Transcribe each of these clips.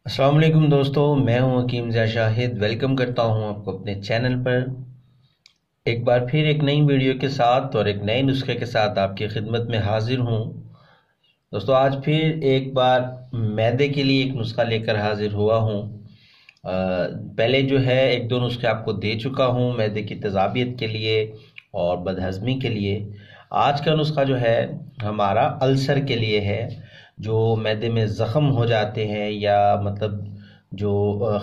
अस्सलाम वालेकुम दोस्तों, मैं हूं हकीम ज़ा शाहिद। वेलकम करता हूं आपको अपने चैनल पर एक बार फिर एक नई वीडियो के साथ और एक नए नुस्खे के साथ आपकी खिदमत में हाजिर हूं। दोस्तों, आज फिर एक बार मैदे के लिए एक नुस्खा लेकर हाजिर हुआ हूं। पहले जो है एक दो नुस्खे आपको दे चुका हूं मैदे की तेज़ाबियत के लिए और बदहज़मी के लिए। आज का नुस्खा जो है हमारा अल्सर के लिए है। जो मैदे में ज़ख़म हो जाते हैं या मतलब जो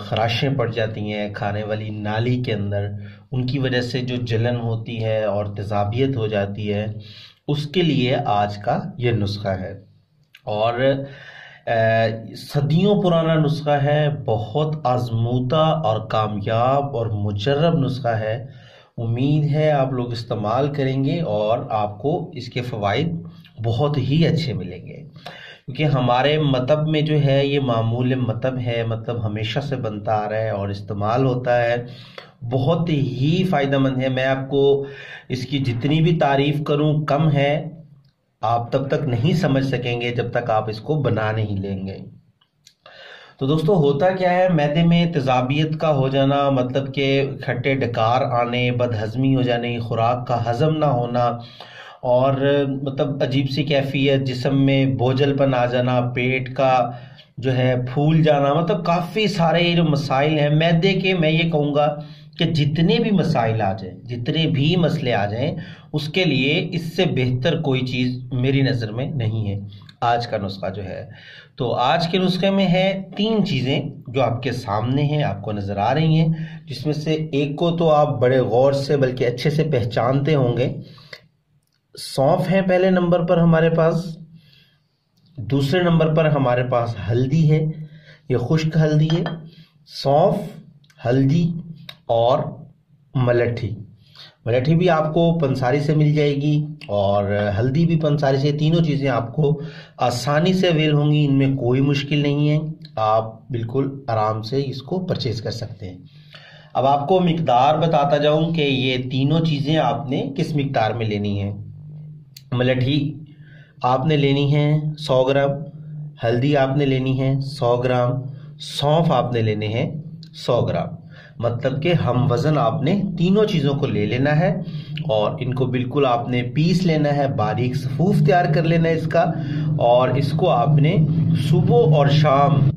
ख़राशें पड़ जाती हैं खाने वाली नाली के अंदर, उनकी वजह से जो जलन होती है और तेज़ाबियत हो जाती है, उसके लिए आज का ये नुस्खा है। और सदियों पुराना नुस्खा है, बहुत आजमूदा और कामयाब और मुजर्रब नुस्खा है। उम्मीद है आप लोग इस्तेमाल करेंगे और आपको इसके फ़वाइद बहुत ही अच्छे मिलेंगे, क्योंकि हमारे मतब में जो है ये मामूल मतब है, मतलब हमेशा से बनता आ रहा है और इस्तेमाल होता है। बहुत ही फ़ायदेमंद है। मैं आपको इसकी जितनी भी तारीफ़ करूं कम है। आप तब तक नहीं समझ सकेंगे जब तक आप इसको बना नहीं लेंगे। तो दोस्तों, होता क्या है, मैदे में तेज़ाबियत का हो जाना मतलब कि खट्टे डकार आने, बदहज़मी हो जाने, खुराक का हज़म ना होना और मतलब अजीब सी कैफियत, जिस्म में बोझलपन आ जाना, पेट का जो है फूल जाना, मतलब काफ़ी सारे जो मसाइल हैं मैदे के, मैं ये कहूँगा कि जितने भी मसाइल आ जाएं, जितने भी मसले आ जाएं, उसके लिए इससे बेहतर कोई चीज़ मेरी नज़र में नहीं है। आज का नुस्खा जो है, तो आज के नुस्खे में है 3 चीज़ें जो आपके सामने हैं, आपको नज़र आ रही हैं, जिसमें से एक को तो आप बड़े गौर से बल्कि अच्छे से पहचानते होंगे। सौंफ है पहले नंबर पर हमारे पास। दूसरे नंबर पर हमारे पास हल्दी है, ये खुश्क हल्दी है। सौंफ, हल्दी और मलट्ठी। मलट्ठी भी आपको पंसारी से मिल जाएगी और हल्दी भी पंसारी से। तीनों चीज़ें आपको आसानी से अवेल होंगी, इनमें कोई मुश्किल नहीं है। आप बिल्कुल आराम से इसको परचेज कर सकते हैं। अब आपको मिकदार बताता जाऊं कि ये तीनों चीज़ें आपने किस मिकदार में लेनी है। मलट्ठी आपने लेनी है 100 ग्राम, हल्दी आपने लेनी है 100 ग्राम, सौंफ आपने लेने हैं 100 ग्राम। मतलब कि हम वज़न आपने तीनों चीज़ों को ले लेना है और इनको बिल्कुल आपने पीस लेना है, बारीक सफूफ तैयार कर लेना है इसका। और इसको आपने सुबह और शाम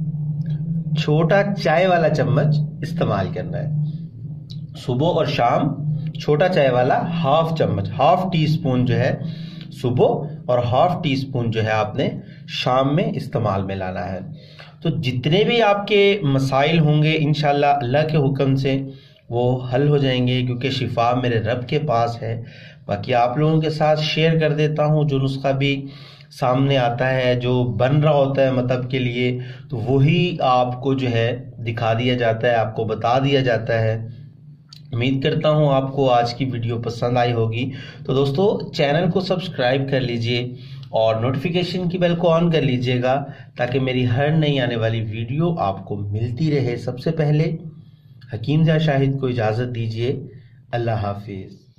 छोटा चाय वाला चम्मच इस्तेमाल करना है। सुबह और शाम छोटा चाय वाला हाफ चम्मच, हाफ टी स्पून जो है सुबह और हाफ टी स्पून जो है आपने शाम में इस्तेमाल में लाना है। तो जितने भी आपके मसाइल होंगे इंशाल्लाह अल्लाह के हुक्म से वो हल हो जाएंगे, क्योंकि शिफा मेरे रब के पास है। बाकी आप लोगों के साथ शेयर कर देता हूँ जो नुस्खा भी सामने आता है, जो बन रहा होता है मतलब के लिए, तो वही आपको जो है दिखा दिया जाता है, आपको बता दिया जाता है। उम्मीद करता हूँ आपको आज की वीडियो पसंद आई होगी। तो दोस्तों, चैनल को सब्सक्राइब कर लीजिए और नोटिफिकेशन की बेल को ऑन कर लीजिएगा, ताकि मेरी हर नई आने वाली वीडियो आपको मिलती रहे सबसे पहले। हकीम ज़ा शाहिद को इजाज़त दीजिए। अल्लाह हाफिज़।